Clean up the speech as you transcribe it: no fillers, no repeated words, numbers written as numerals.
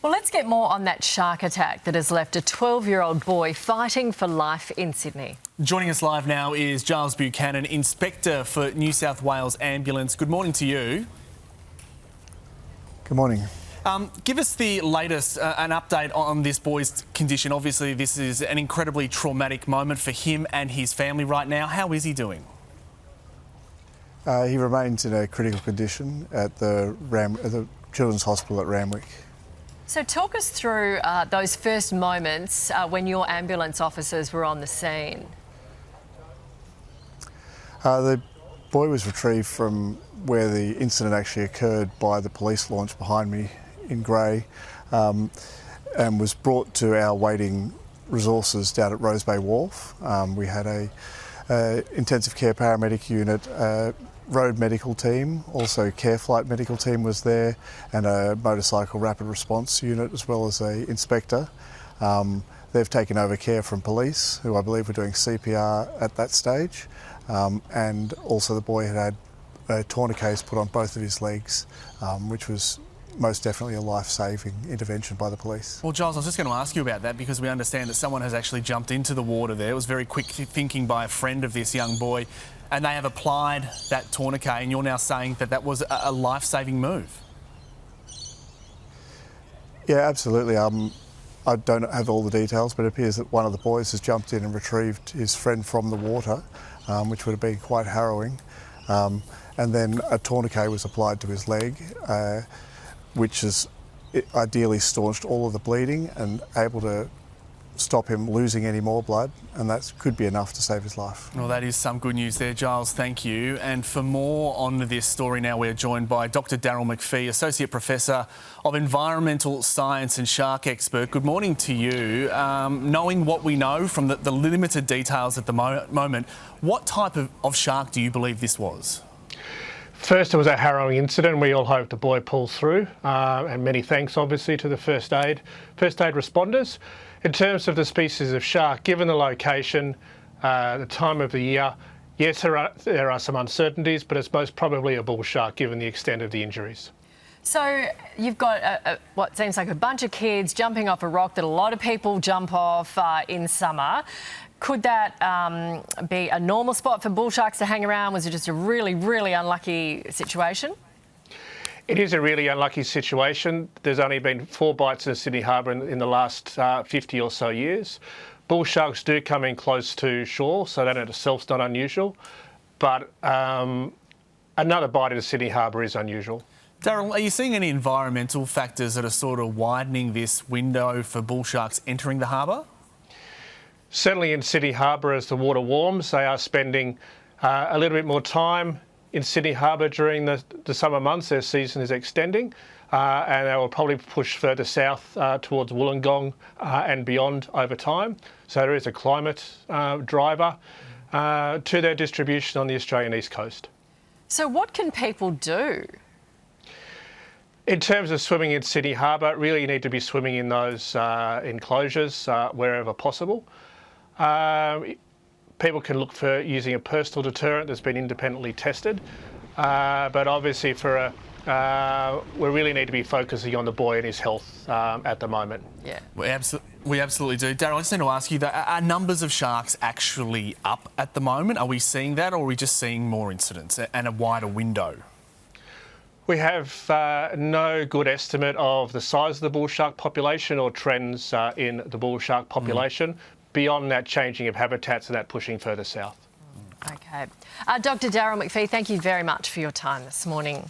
Well, let's get more on that shark attack that has left a 12-year-old boy fighting for life in Sydney. Joining us live now is Giles Buchanan, Inspector for New South Wales Ambulance. Good morning to you. Good morning. Give us the latest, an update on this boy's condition. Obviously, this is an incredibly traumatic moment for him and his family right now. How is he doing? He remains in a critical condition at the Children's Hospital at Randwick. So talk us through those first moments when your ambulance officers were on the scene. The boy was retrieved from where the incident actually occurred by the police launch behind me in Grey, and was brought to our waiting resources down at Rose Bay Wharf. We had a intensive care paramedic unit, road medical team, also care flight medical team was there, and a motorcycle rapid response unit as well as a inspector. They've taken over care from police, who I believe were doing CPR at that stage, and also the boy had a tourniquet put on both of his legs, which was most definitely a life-saving intervention by the police. Well, Giles, I was just going to ask you about that because we understand that someone has actually jumped into the water there. It was very quick thinking by a friend of this young boy, and they have applied that tourniquet, and you're now saying that that was a life-saving move. Yeah, absolutely. I don't have all the details, but it appears that one of the boys has jumped in and retrieved his friend from the water, which would have been quite harrowing. And then a tourniquet was applied to his leg, which has ideally staunched all of the bleeding and able to stop him losing any more blood, and that could be enough to save his life. Well, that is some good news there, Giles. Thank you. And for more on this story now, we're joined by Dr. Daryl McPhee, Associate Professor of Environmental Science and shark expert. Good morning to you. Knowing what we know from the limited details at the moment, what type of shark do you believe this was? First, it was a harrowing incident. We all hope the boy pulls through, and many thanks, obviously, to the first aid responders. In terms of the species of shark, given the location, the time of the year, yes, there are some uncertainties, but it's most probably a bull shark, given the extent of the injuries. So you've got what seems like a bunch of kids jumping off a rock that a lot of people jump off in summer. Could that be a normal spot for bull sharks to hang around? Was it just a really, really unlucky situation? It is a really unlucky situation. There's only been 4 bites in Sydney Harbour in the last 50 or so years. Bull sharks do come in close to shore, so that in itself is not unusual. But another bite in Sydney Harbour is unusual. Daryl, are you seeing any environmental factors that are sort of widening this window for bull sharks entering the harbour? Certainly in Sydney Harbour, as the water warms, they are spending a little bit more time in Sydney Harbour during the summer months. Their season is extending, and they will probably push further south towards Wollongong and beyond over time. So there is a climate driver to their distribution on the Australian east coast. So what can people do? In terms of swimming in Sydney Harbour, really you need to be swimming in those enclosures wherever possible. People can look for using a personal deterrent that's been independently tested, but obviously we really need to be focusing on the boy and his health at the moment. Yeah, we absolutely do. Daryl, I just need to ask you, are numbers of sharks actually up at the moment? Are we seeing that, or are we just seeing more incidents and a wider window? We have no good estimate of the size of the bull shark population or trends in the bull shark population beyond that changing of habitats and that pushing further south. Okay. Dr. Daryl McPhee, thank you very much for your time this morning.